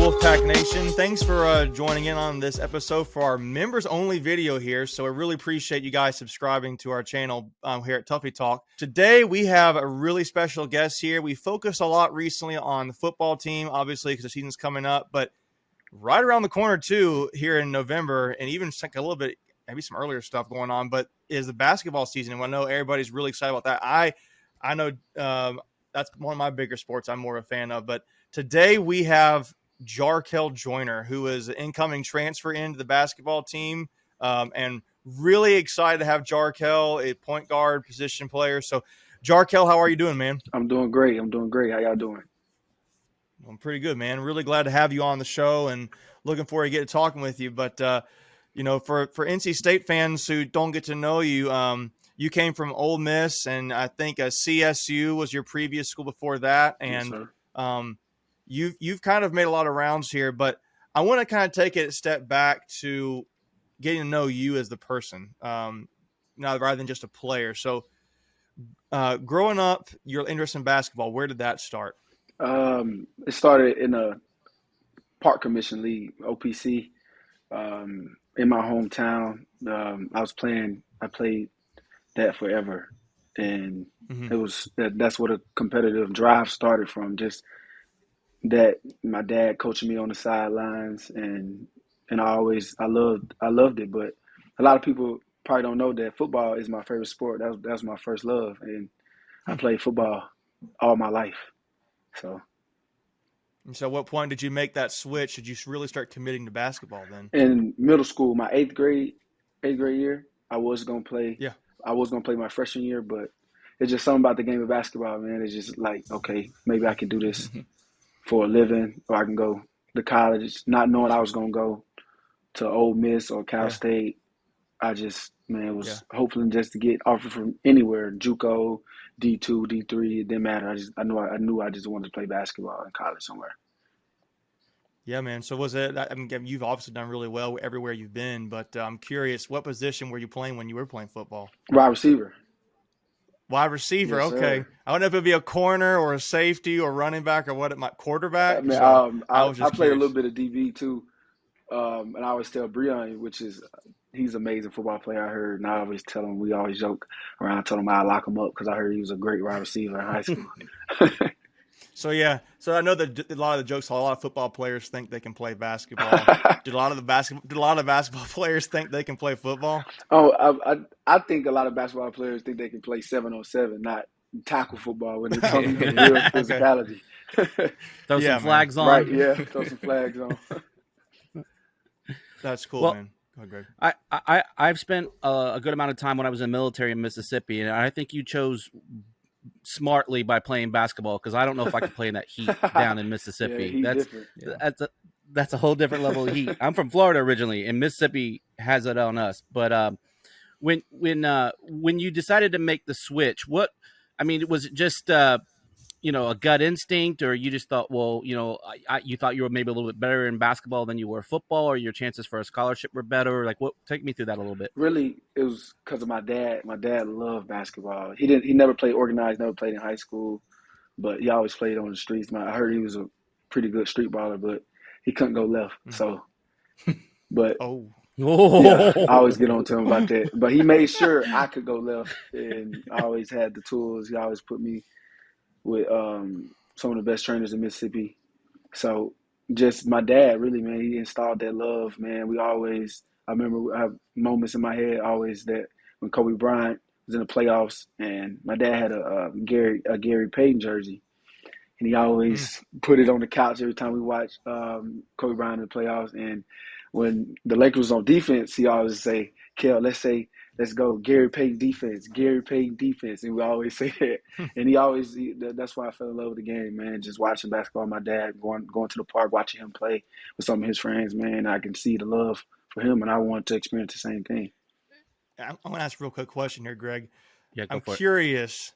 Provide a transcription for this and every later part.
Wolfpack Nation? Thanks for joining in on this episode for our members-only video here. So I really appreciate you guys subscribing to our channel here at Tuffy Talk. Today, we have a really special guest here. We focused a lot recently on the football team, obviously, because the season's coming up. But right around the corner, too, here in November, and even a little bit, maybe some earlier stuff going on, but is the basketball season. And I know everybody's really excited about that. I know that's one of my bigger sports I'm more a fan of. But today, we have Jarkel Joiner, who is an incoming transfer into the basketball team, and really excited to have Jarkel, a point guard position player. So, Jarkel, how are you doing, man? I'm doing great. How y'all doing? I'm pretty good, man. Really glad to have you on the show and looking forward to get talking with you. But, for NC State fans who don't get to know you, you came from Ole Miss, and I think CSU was your previous school before that. And Yes, sir. You've kind of made a lot of rounds here, but I want to kind of take it a step back to getting to know you as the person, rather than just a player. So, growing up, your interest in basketball, where did that start? It started in a Park Commission League, OPC, in my hometown. I played that forever, and that's where the competitive drive started from. Just that my dad coaching me on the sidelines, and I loved it. But a lot of people probably don't know that football is my favorite sport. That's my first love, and I played football all my life. So at what point did you make that switch? Did you really start committing to basketball then? in middle school, my eighth grade year, I was gonna play. Yeah. I was gonna play my freshman year, but it's just something about the game of basketball, man. It's just like, okay, maybe I can do this for a living, or I can go to college, not knowing I was going to go to Ole Miss or Cal State. I just, was hoping just to get offered from anywhere, JUCO, D2, D3, it didn't matter. I knew I just wanted to play basketball in college somewhere. Yeah, man. So was it, you've obviously done really well everywhere you've been, but I'm curious, what position were you playing when you were playing football? Wide receiver. Wide receiver, Yes, okay. sir. I don't know if it'd be a corner or a safety or running back or what it might, quarterback. I played a little bit of DB too, and I always tell Breon, he's an amazing football player. I heard, and I always tell him, we always joke around, I told him I'd lock him up because I heard he was a great wide receiver in high school. So I know that a lot of the jokes, a lot of football players think they can play basketball. Did a lot of basketball players think they can play football? Oh, I think a lot of basketball players think they can play 7-on-7, not tackle football when they're talking about real physicality. Throw some flags on. Right, yeah, throw some flags on. That's cool, man. Go ahead, Greg. I've spent a good amount of time when I was in the military in Mississippi, and I think you chose smartly by playing basketball, because I don't know if I could play in that heat down in Mississippi. That's a whole different level of heat. I'm from Florida originally, and Mississippi has it on us. But when you decided to make the switch, was it just a gut instinct, or you just thought, well, you thought you were maybe a little bit better in basketball than you were football, or your chances for a scholarship were better? Like, take me through that a little bit. Really, it was because of my dad. My dad loved basketball. He never played organized, never played in high school, but he always played on the streets. I heard he was a pretty good street baller, but he couldn't go left. So, but yeah, I always get on to him about that. But he made sure I could go left, and I always had the tools. He always put me with some of the best trainers in Mississippi. So just my dad, really, man, he installed that love, man. I remember I have moments in my head always that when Kobe Bryant was in the playoffs, and my dad had a Gary Payton jersey, and he always put it on the couch every time we watched Kobe Bryant in the playoffs. And when the Lakers was on defense, he always say, "Kel, let's go Gary Payton defense, Gary Payton defense," and we always say that. And that's why I fell in love with the game, man. Just watching basketball, my dad going to the park, watching him play with some of his friends, man. I can see the love for him, and I want to experience the same thing. I'm going to ask a real quick question here, Greg. Yeah, I'm curious.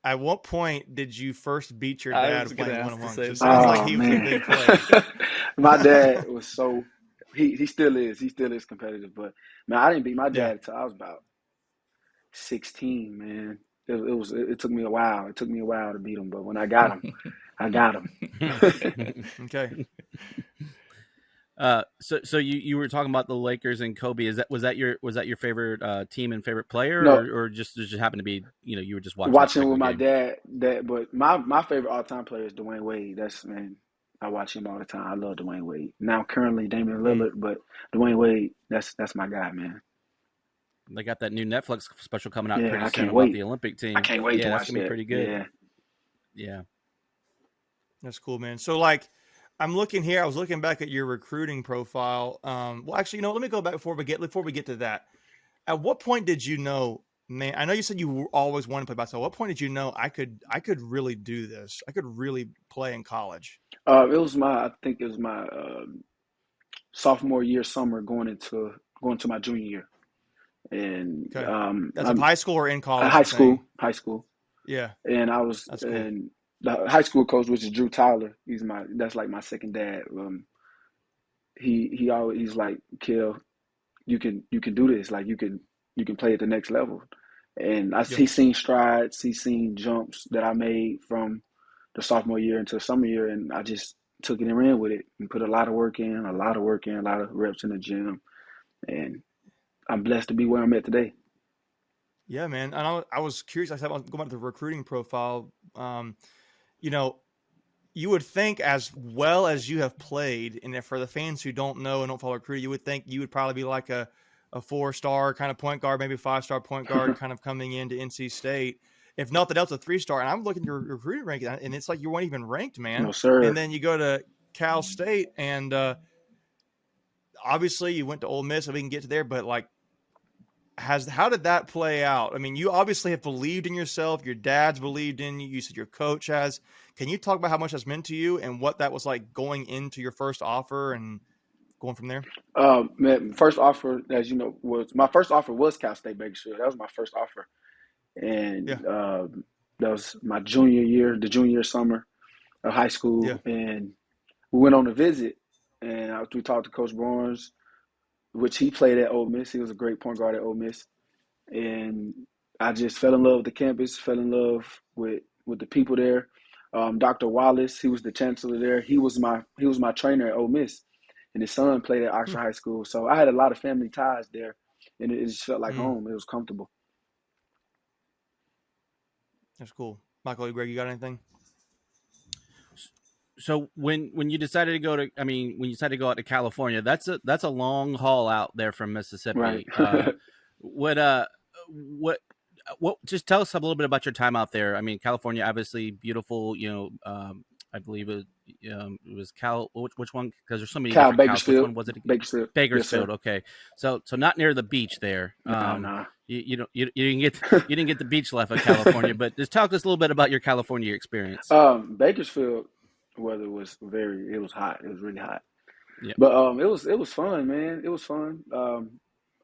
At what point did you first beat your dad playing one-on-one? It sounds like he was a big player. My dad was so he still is. He still is competitive. But man, I didn't beat my dad until I was about 16. Man, it took me a while. It took me a while to beat him. But when I got him, I got him. Okay. So you were talking about the Lakers and Kobe. Was that your favorite team and favorite player, No, or just happened to be you were just watching that watching with particular my game? dad. But my favorite all time player is Dwayne Wade. That's man. I watch him all the time. I love Dwayne Wade. Now currently Damian Mm. Lillard, but Dwayne Wade, that's my guy, man. They got that new Netflix special coming out Yeah, pretty I soon can't about wait. the Olympic I team. can't wait to Yeah, that's watch gonna be that. pretty good. Yeah. Yeah. That's cool, man. So like, I'm looking here. I was looking back at your recruiting profile. Well, actually, let me go back before we get to that. At what point did you know, man? I know you said you always wanted to play basketball. At what point did you know I could really do this? I could really play in college. I think it was my sophomore year summer going to my junior year, and Okay, that's of I'm high school or in college. high You're saying, school, yeah, and I was that's cool. and the high school coach, which is Drew Tyler. That's like my second dad. He's like, Kill, you can do this. Like you can play at the next level. And Yeah, he's seen strides, he's seen jumps that I made from the sophomore year into the summer year, and I just took it and ran with it and put a lot of work in, a lot of reps in the gym, and I'm blessed to be where I'm at today. yeah, man. And I was curious. I said I was going back to the recruiting profile. You know, you would think as well as you have played, and if for the fans who don't know and don't follow recruiting, you would think you would probably be like a 4-star kind of point guard, maybe 5-star point guard kind of coming into NC State. If nothing else, a 3-star. And I'm looking at your recruiting ranking, and it's like you weren't even ranked, man. No, And sir. then you go to Cal State, and obviously you went to Ole Miss, so we can get to there, but like, how did that play out? I mean, you obviously have believed in yourself. Your dad's believed in you. You said your coach has. Can you talk about how much that's meant to you and what that was like going into your first offer and going from there? Man, first offer, as you know, was my first offer was Cal State Bakersfield. That was my first offer, Yeah, and that was my junior year, the junior summer of high yeah. school, and we went on a visit, and we talked to Coach Barnes, which he played at Ole Miss. He was a great point guard at Ole Miss, and I just fell in love with the campus, fell in love with the people there. Dr. Wallace, he was the chancellor there. He was my trainer at Ole Miss, and his son played at Hmm. Oxford High School. So I had a lot of family ties there, and it just felt like Mm, home. It was comfortable. that's cool. Michael, Greg, you got anything? So when you decided to go to, I mean, when you decided to go out to California, that's a long haul out there from Right. Mississippi. What what just tell us a little bit about your time out there. I mean, California, obviously beautiful. I believe it was Cal. Which one? Because there's so many Cal different Cals. Which Bakersfield. one was it? Bakersfield. Yes, Bakersfield. sir. Okay, so not near the beach there. Nah, nah. You didn't get the beach life of California, but just talk to us a little bit about your California experience. Bakersfield weather was it was hot. It was really hot. Yeah. But it was fun, man. It was fun.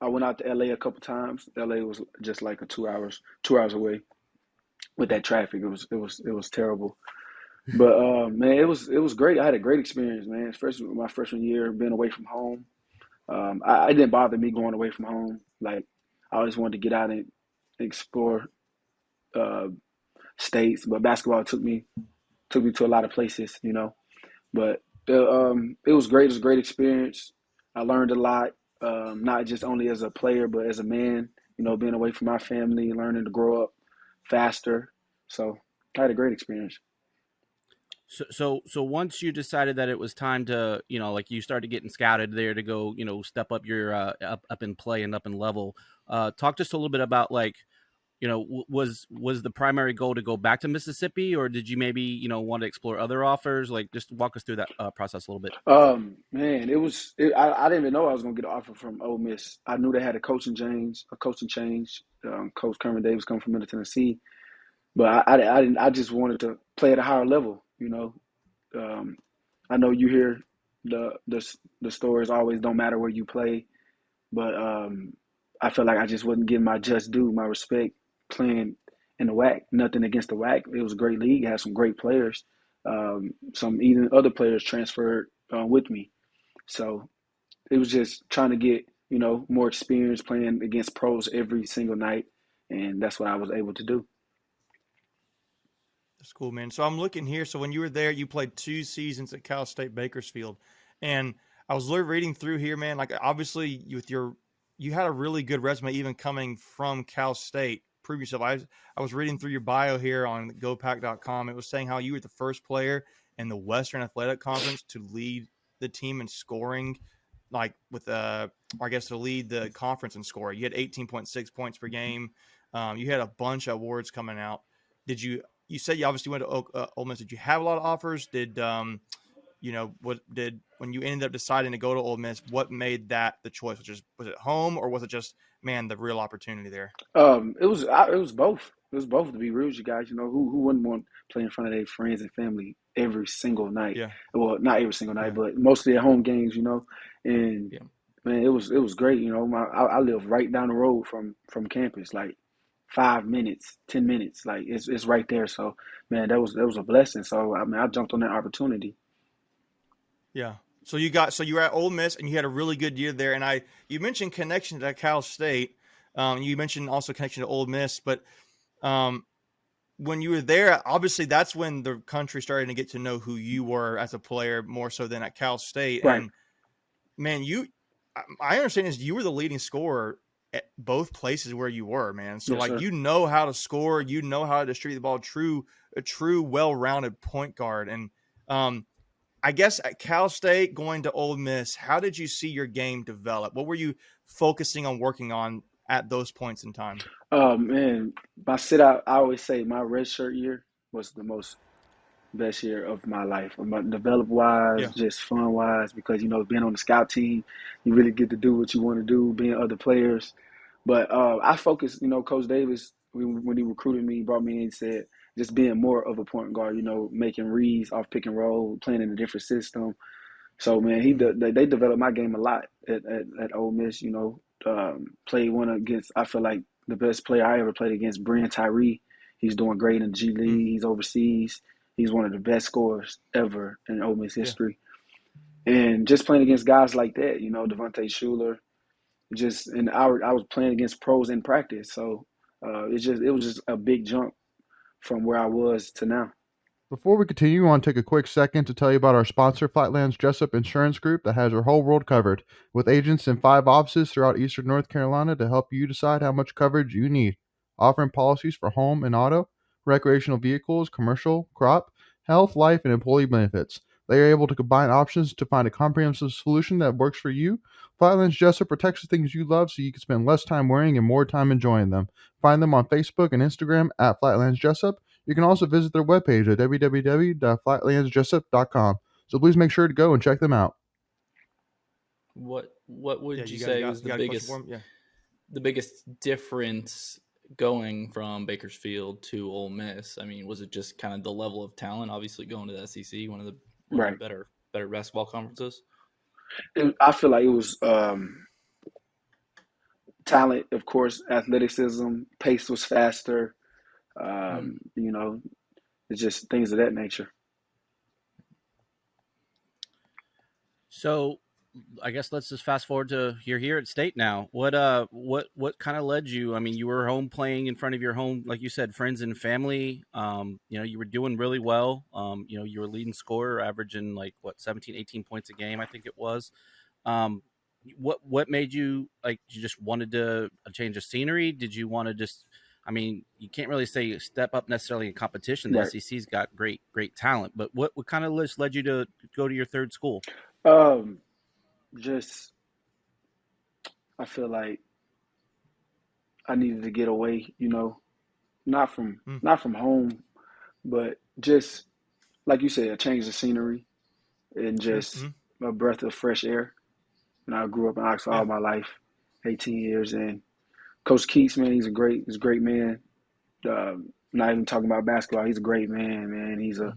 I went out to LA a couple times. LA was just like 2 hours away. With that traffic, it was terrible. But man, it was great. I had a great experience, man. Especially my freshman year, being away from home. It didn't bother me going away from home. Like I always wanted to get out and explore uh, states, but basketball took me to a lot of places, you know. But it was great. It was a great experience. I learned a lot, not just only as a player, but as a man. You know, being away from my family, learning to grow up faster. So I had a great experience. So once you decided that it was time to, like you started getting scouted there to go, step up your up in play and up in level. Talk to us a little bit about like, was the primary goal to go back to Mississippi, or did you maybe want to explore other offers? Like, just walk us through that process a little bit. Man, I didn't even know I was gonna get an offer from Ole Miss. I knew they had a coaching change. Coach Kermit Davis coming from Middle Tennessee, but I didn't. I just wanted to play at a higher level. You know, um, I know you hear the stories always don't matter where you play, but I felt like I just wasn't getting my just due, my respect playing in the WAC. Nothing against the WAC. It was a great league. It had some great players. Some even other players transferred with me. So it was just trying to get, more experience playing against pros every single night. And that's what I was able to do. That's cool, man. So I'm looking here. So when you were there, you played 2 seasons at Cal State Bakersfield, and I was reading through here, man. Like obviously, you had a really good resume, even coming from Cal State. Prove yourself. I was reading through your bio here on GoPack.com. It was saying how you were the first player in the Western Athletic Conference to lead the team in scoring, like with or I guess to lead the conference in scoring. You had 18.6 points per game. You had a bunch of awards coming out. Did you? You said you obviously went to Ole Miss. Did you have a lot of offers? Did when you ended up deciding to go to Ole Miss, what made that the choice? Was it home, or was it just, man, the real opportunity there? It was both. It was both, to be real with you guys. Who wouldn't want to play in front of their friends and family every single night? Yeah. Well, not every single night, Yeah. but mostly at home games. And Yeah. man, it was great. I live right down the road from campus, like 5 minutes, 10 minutes, like it's right there. So man, that was a blessing. So I mean, I jumped on that opportunity. Yeah. So you were at Ole Miss and you had a really good year there. And you mentioned connection to Cal State. You mentioned also connection to Ole Miss, but when you were there, obviously that's when the country started to get to know who you were as a player more so than at Cal State. Right. And man, I understand is you were the leading scorer at both places where you were, man. So Yes, like, sir. you know how to score, you know how to distribute the ball, a true well-rounded point guard. And I guess at Cal State going to Ole Miss, how did you see your game develop? What were you focusing on working on at those points in time? Man, I always say my redshirt year was the most best year of my life. Develop wise, Yeah. just fun wise, because being on the scout team, you really get to do what you want to do, being other players. But I focused, Coach Davis, when he recruited me, he brought me in and said just being more of a point guard, making reads off pick and roll, playing in a different system. So man, they developed my game a lot at Ole Miss. Played one against, I feel like, the best player I ever played against, Brian Tyree. He's doing great in the G League. He's overseas. He's one of the best scorers ever in Ole Miss history. Yeah. And just playing against guys like that, Devontae Shuler, I was playing against pros in practice. So it was just a big jump from where I was to now. Before we continue, I want to take a quick second to tell you about our sponsor, Flatlands Jessup Insurance Group, that has your whole world covered, with agents in 5 offices throughout eastern North Carolina to help you decide how much coverage you need. Offering policies for home and auto, recreational vehicles, commercial, crop, health, life, and employee benefits. They are able to combine options to find a comprehensive solution that works for you. Flatlands Jessup protects the things you love so you can spend less time worrying and more time enjoying them. Find them on Facebook and Instagram at Flatlands Jessup. You can also visit their webpage at www.flatlandsjessup.com. So please make sure to go and check them out. What would you say was the biggest difference going from Bakersfield to Ole Miss? I mean, was it just kind of the level of talent? Obviously, going to the SEC, one of the better basketball conferences. I feel like it was talent, of course, athleticism, pace was faster. It's just things of that nature. So I guess let's just fast forward to you're here at State now. What kind of led you? I mean, you were home playing in front of your home, like you said, friends and family. You were doing really well. You were leading scorer, averaging 17, 18 points a game, I think it was. What made you, you just wanted to change of scenery? Did you want to just, I mean, you can't really say step up necessarily in competition. The SEC's got great talent, but what kind of led you to go to your third school? Just, I feel like I needed to get away, not from home, but just like you said, a change of scenery and just a breath of fresh air. I grew up in Oxford all my life, 18 years, and Coach Keats, man, he's a great man. Not even talking about basketball, he's a great man. He's an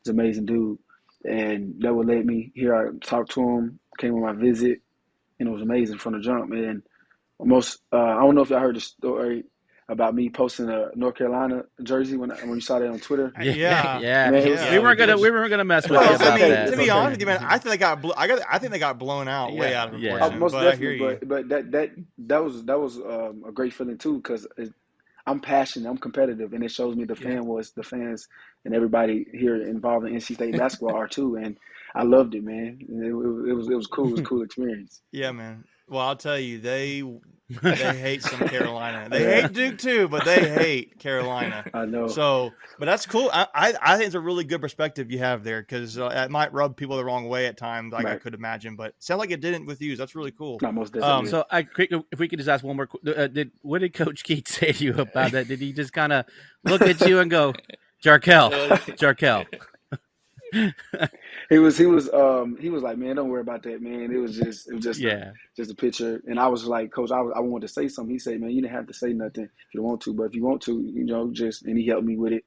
amazing dude, and that would let me here. I talked to him, came on my visit, and it was amazing from the jump. And I don't know if y'all heard the story about me posting a North Carolina jersey when you saw that on Twitter. Yeah. Man, we weren't gonna mess with you about that. To be honest with you, man, I think they got blown out way out of proportion. Most but definitely. I hear you. But that was a great feeling too, because I'm passionate, I'm competitive, and it shows me the fans and everybody here involved in NC State basketball are too, and I loved it, man. It was cool. It was a cool experience. Yeah, man. Well, I'll tell you, they hate some Carolina. They hate Duke too, but they hate Carolina. I know. So, but that's cool. I think it's a really good perspective you have there, because it might rub people the wrong way at times, like I could imagine. But it sounds like it didn't with you. That's really cool. No, most definitely. So if we could just ask one more, what did Coach Keith say to you about that? Did he just kind of look at you and go, Jarkel? He was like, man, don't worry about that, man. It was just a picture. And I was like, Coach, I wanted to say something. He said, man, you didn't have to say nothing if you don't want to, but if you want to, and he helped me with it,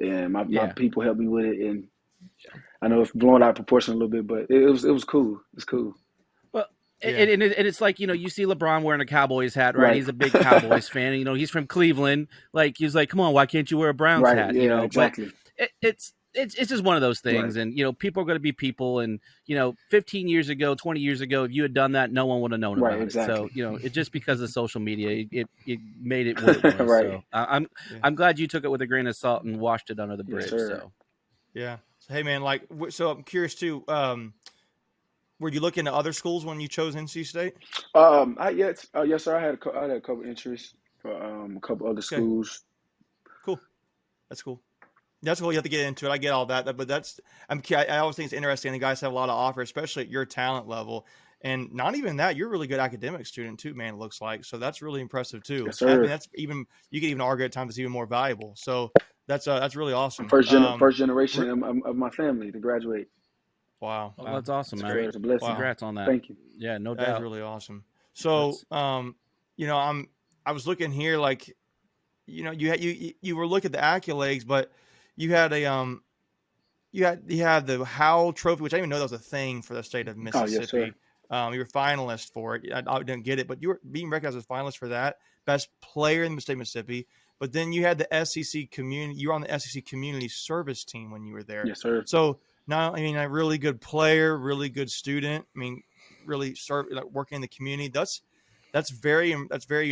and my people helped me with it, and I know it's blown out of proportion a little bit, but it was cool. It's cool. Well, and it's like, you see LeBron wearing a Cowboys hat, right? He's a big Cowboys fan. He's from Cleveland. Like, he's like, come on, why can't you wear a Browns hat? Yeah, exactly. But it's just one of those things, and people are going to be people, and 15 years ago, 20 years ago, if you had done that, no one would have known about it. So it just because of social media, it made it what it was. So I'm glad you took it with a grain of salt and washed it under the bridge. Yes, so yeah. Hey man, so I'm curious too. Were you looking at other schools when you chose NC State? Yes, sir. I had a couple interests for a couple other schools. Cool. That's cool. That's cool. You have to get into it. I get all that, but I always think it's interesting. The guys have a lot of offers, especially at your talent level, and not even that. You're a really good academic student too, man. It looks like, so that's really impressive too. Yes, sir. I mean, you can even argue at times it's even more valuable. So that's really awesome. First generation of my family to graduate. Wow, that's awesome, man. It's a blessing. Wow. Congrats on that. Thank you. Yeah, no doubt. That's really awesome. So, I was looking here, like, you were looking at the accolades, but you had you had the Howell Trophy, which I didn't even know that was a thing for the state of Mississippi. Oh, yes, you were finalist for it. I didn't get it, but you were being recognized as a finalist for that, best player in the state of Mississippi. But then you had the SEC community. You were on the SEC community service team when you were there. Yes, sir. So now, a really good player, really good student. Really working in the community. That's very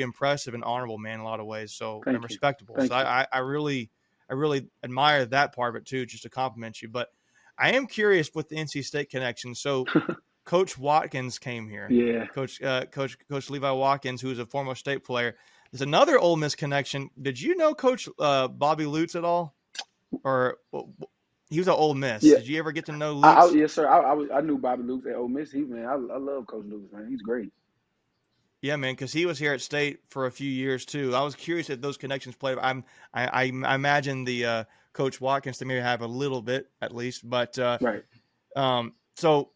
impressive and honorable, man, in a lot of ways. So and respectable. So I really admire that part of it too, just to compliment you. But I am curious with the NC State connection. So Coach Watkins came here. Yeah. Coach Levi Watkins, who is a former state player. There's another Ole Miss connection. Did you know Coach Bobby Lutz at all? Or he was at Ole Miss. Yeah. Did you ever get to know Lutz? Yes, sir. I knew Bobby Lutz at Ole Miss. I love Coach Lutz, man. He's great. Yeah, man, because he was here at State for a few years too. I was curious if those connections played. I imagine the Coach Watkins to maybe have a little bit at least, but right. So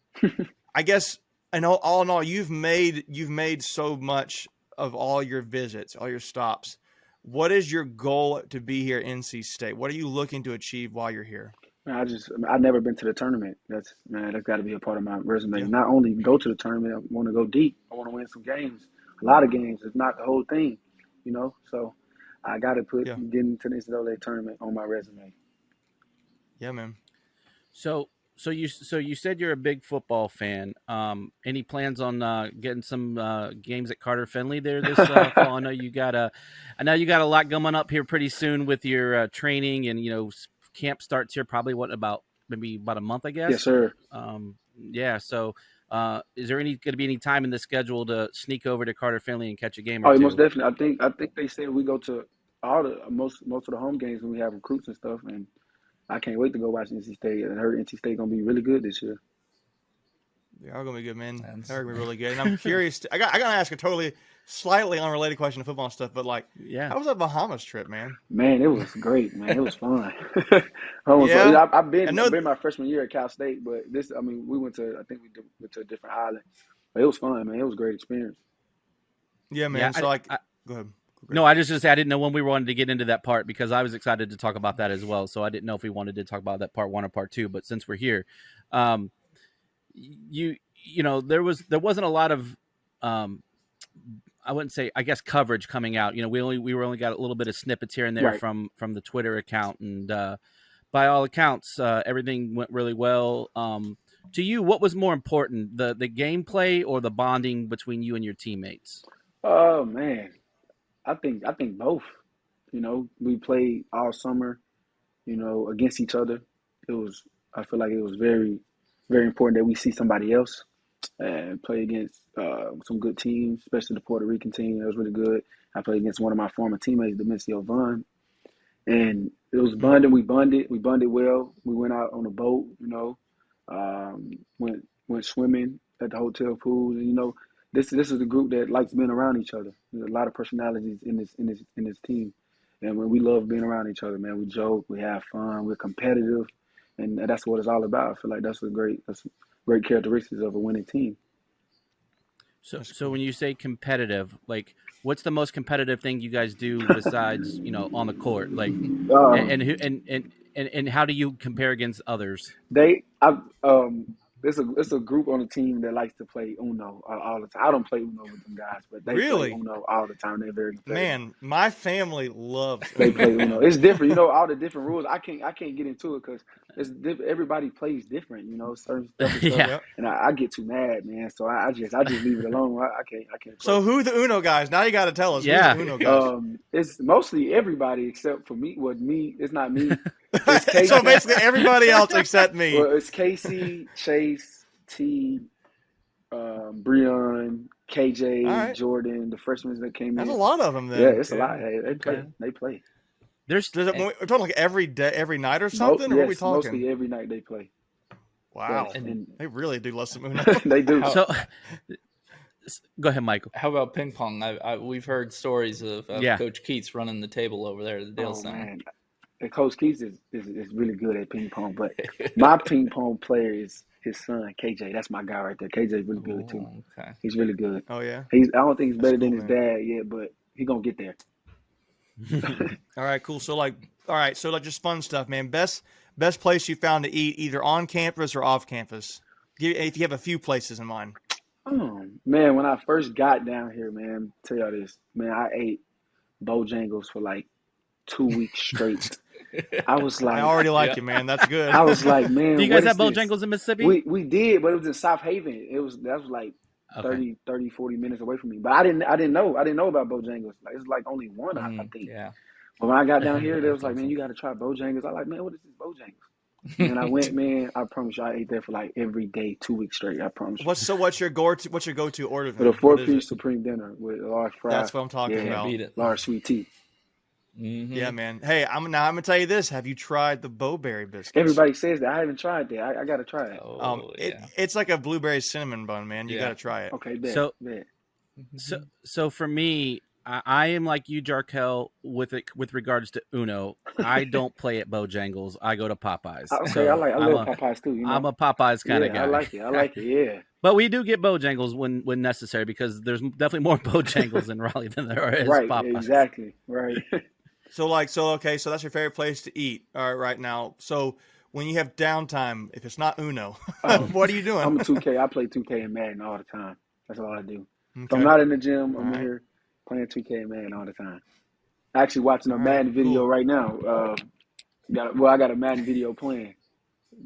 I guess all in all, you've made so much of all your visits, all your stops. What is your goal to be here at NC State? What are you looking to achieve while you're here? I've never been to the tournament. That's got to be a part of my resume. Yeah. Not only go to the tournament, I want to go deep. I want to win some games, a lot of games, if not the whole thing. So I got to put getting to the NCAA tournament on my resume. Yeah, man. So you said you're a big football fan. Any plans on getting some games at Carter Finley there this fall? I know you got a lot coming up here pretty soon with your training, and camp starts here probably about a month, I guess. Yes, sir. So is there going to be any time in the schedule to sneak over to Carter Finley and catch a game or two? Most definitely. I think they said we go to all the most of the home games when we have recruits and stuff, and I can't wait to go watch NC State. I heard NC State gonna be really good this year. They are gonna be good, man. They're gonna be really good. And I'm curious. I gotta ask a totally slightly unrelated question to football and stuff, but how was that Bahamas trip, man? Man, it was great, man. It was fun. I've been my freshman year at Cal State, but we went to a different island, but it was fun, man. It was a great experience. Yeah, man. So go ahead. No, I just I didn't know when we wanted to get into that part because I was excited to talk about that as well. So I didn't know if we wanted to talk about that part 1 or part 2. But since we're here, there wasn't a lot of I wouldn't say, I guess, coverage coming out. We only got a little bit of snippets here and there from the Twitter account, and by all accounts, everything went really well. To you, what was more important, the gameplay or the bonding between you and your teammates? Oh man, I think both. You know, we played all summer, you know, against each other. I feel like it was very, very important that we see somebody else and play against some good teams, especially the Puerto Rican team. That was really good. I played against one of my former teammates, Demisio Vaughn, and it was bonding. We bonded well. We went out on a boat, you know, went swimming at the hotel pools. And, you know, this is the group that likes being around each other. There's a lot of personalities in this team, and when we love being around each other, man, we joke, we have fun, we're competitive, and that's what it's all about. I feel like that's great characteristics of a winning team. So when you say competitive, like, what's the most competitive thing you guys do besides, you know, on the court? Like, and how do you compare against others? It's a group on the team that likes to play Uno all the time. I don't play Uno with them guys, but they play Uno all the time. They're very competitive. Man, my family loves Uno. They play Uno. It's different, you know. All the different rules. I can't get into it because everybody plays different, you know. Certain stuff, and I get too mad, man. So I just leave it alone. I can't. Play. So who the Uno guys? Now you got to tell us. Yeah. Who's the Uno guys? It's mostly everybody except for me. Well, me. It's not me. It's so basically everybody else except me. Well, it's Casey, Chase, T, Breon, KJ, Jordan, the freshmen that came in. That's a lot of them then. Yeah, it's a lot. Hey, they play. We're talking like every day, every night or something? Or what are we talking? Mostly every night they play. Wow. Yeah, and they really do love some Uno. They do. So, go ahead, Michael. How about ping pong? We've heard stories of Coach Keats running the table over there at the Dale Center. Man. And Coach Keats is really good at ping pong, but my ping pong player is his son, KJ. That's my guy right there. KJ's really good too. Okay. He's really good. Oh yeah. I don't think he's better than his dad yet, but he's gonna get there. All right, cool. So just fun stuff, man. Best place you found to eat, either on campus or off campus. If you have a few places in mind. Oh man, when I first got down here, man, tell y'all this, man, I ate Bojangles for like 2 weeks straight. I was like, I already like you, man. That's good. I was like, man, do you guys have Bojangles in Mississippi? We did, but it was in South Haven. That was like 30, 40 minutes away from me. But I didn't know about Bojangles. Like, it's like only one, I think. Yeah. But when I got down here, they was like, man, you got to try Bojangles. I like, man, what is this Bojangles? And I went, man. I promise you, I ate there for like every day, 2 weeks straight. I promise you. What's your go-to order? With a 4-piece supreme dinner with a large fry. That's what I'm talking about. Large sweet tea. Mm-hmm. Yeah, man. Hey, I'm gonna tell you this. Have you tried the Bowberry biscuits? Everybody says that. I haven't tried that. I gotta try it. It's like a blueberry cinnamon bun, man. You gotta try it. Okay, bet. So for me, I am like you, Jarkel, with regards to Uno. I don't play at Bojangles. I go to Popeyes. Okay, I love Popeyes too. You know? I'm a Popeyes kind of guy. I like it. Yeah. But we do get Bojangles when necessary because there's definitely more Bojangles in Raleigh than there are Popeyes. Exactly. Right. So that's your favorite place to eat. All right, right now. So when you have downtime, if it's not Uno, what are you doing? I'm a 2K. I play 2K and Madden all the time. That's all I do. Okay. If I'm not in the gym, I'm in here playing 2K and Madden all the time. Actually watching a Madden video right now. I got a Madden video playing.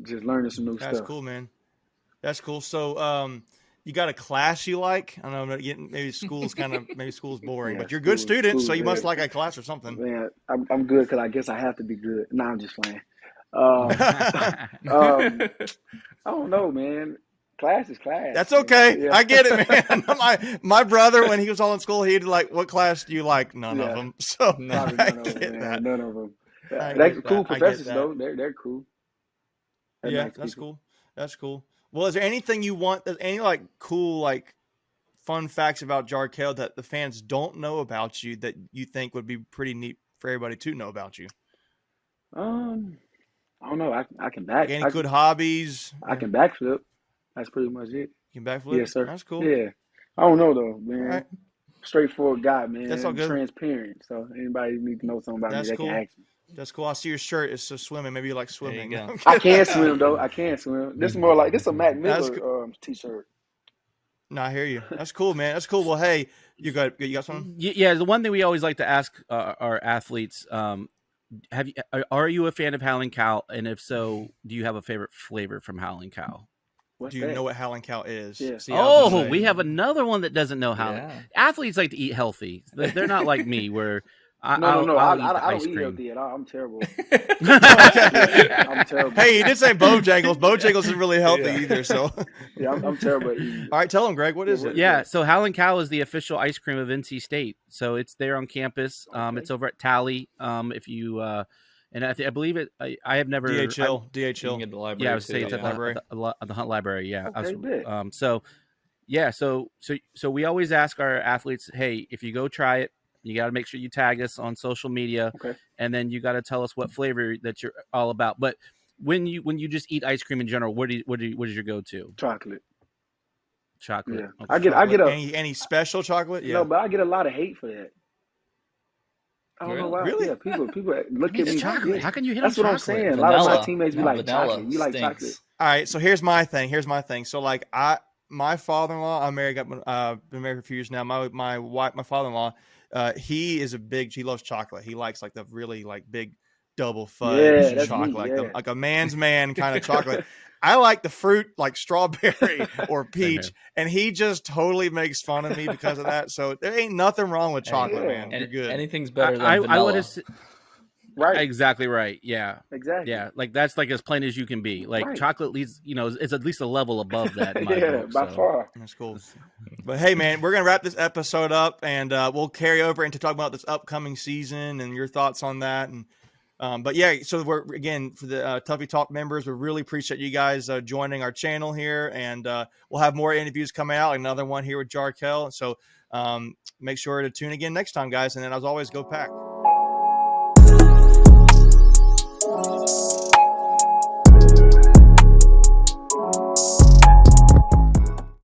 Just learning some new stuff. That's cool, man. That's cool. So you got a class you like? I don't know. Maybe school's boring, but you're a good student, so you must like a class or something. Man, I'm good because I guess I have to be good. No, I'm just playing. I don't know, man. Class is class. That's okay. Yeah. I get it, man. My brother, when he was all in school, he'd like, "What class do you like?" None of them. So none of them. They're cool professors, though. They're cool. That's cool. That's cool. Well, is there anything you want? Any like cool like fun facts about Jarkel that the fans don't know about you that you think would be pretty neat for everybody to know about you? I don't know. I can back. Any good hobbies? I can backflip. That's pretty much it. You can backflip? Yes, sir. That's cool. Yeah. I don't know though, man. Right. Straightforward guy, man. That's all good. Transparent. So anybody need to know something about me, they can ask me. That's cool. I see your shirt. It's so swimming. Maybe you like swimming. I can't swim though. I can't swim. This is more like a Mac Miller t-shirt. No, I hear you. That's cool, man. That's cool. Well, hey, you got something? Yeah. The one thing we always like to ask our athletes: are you a fan of Howling Cow? And if so, do you have a favorite flavor from Howling Cow? Do you know what Howling Cow is? Yeah. See, we have another one that doesn't know Howling. Yeah. Athletes like to eat healthy. They're not like me, where No. I'll eat the I ice don't eat cream. healthy at all. I'm terrible. Yeah, I'm terrible. Hey, you did say Bojangles. Bojangles isn't really healthy either. So yeah, I'm terrible at eating. All right, tell them, Greg, what is it? Yeah, so Howlin' Cow is the official ice cream of NC State. So it's there on campus. Okay. It's over at Tally. If you and I believe it. I have never DHL. You can get the library. Yeah, I was saying too, it's at the Hunt Library. Yeah. Okay, So we always ask our athletes, hey, if you go try it, you got to make sure you tag us on social media, Okay. and then you got to tell us what flavor that you're all about. But when you just eat ice cream in general, what is your go-to? Chocolate. Chocolate. Yeah. Okay. I get any special chocolate? Yeah. No, but I get a lot of hate for that. I don't know why. Really? Yeah, people look at me. Chocolate. Yeah. How can you hit That's on what chocolate? I'm saying. Vanilla. A lot of my teammates be like vanilla chocolate. You like stinks. chocolate? All right, so here's my thing. So like my father-in-law, I'm married, been married for a few years now. My wife, my father-in-law, he loves chocolate. He likes like the really like big double fudge chocolate, like a man's man kind of chocolate. I like the fruit like strawberry or peach, and he just totally makes fun of me because of that. So there ain't nothing wrong with chocolate, man. You're good. Anything's better than vanilla. Right. Exactly right. Yeah. Exactly. Yeah. Like that's like as plain as you can be. Like chocolate leads, it's at least a level above that. In my book, by far. That's cool. But hey, man, we're gonna wrap this episode up, and we'll carry over into talking about this upcoming season and your thoughts on that. And but yeah, so we're again for the Tuffy Talk members, we really appreciate you guys joining our channel here, and we'll have more interviews coming out. Another one here with Jarkel. So make sure to tune again next time, guys. And then as always, go Pack.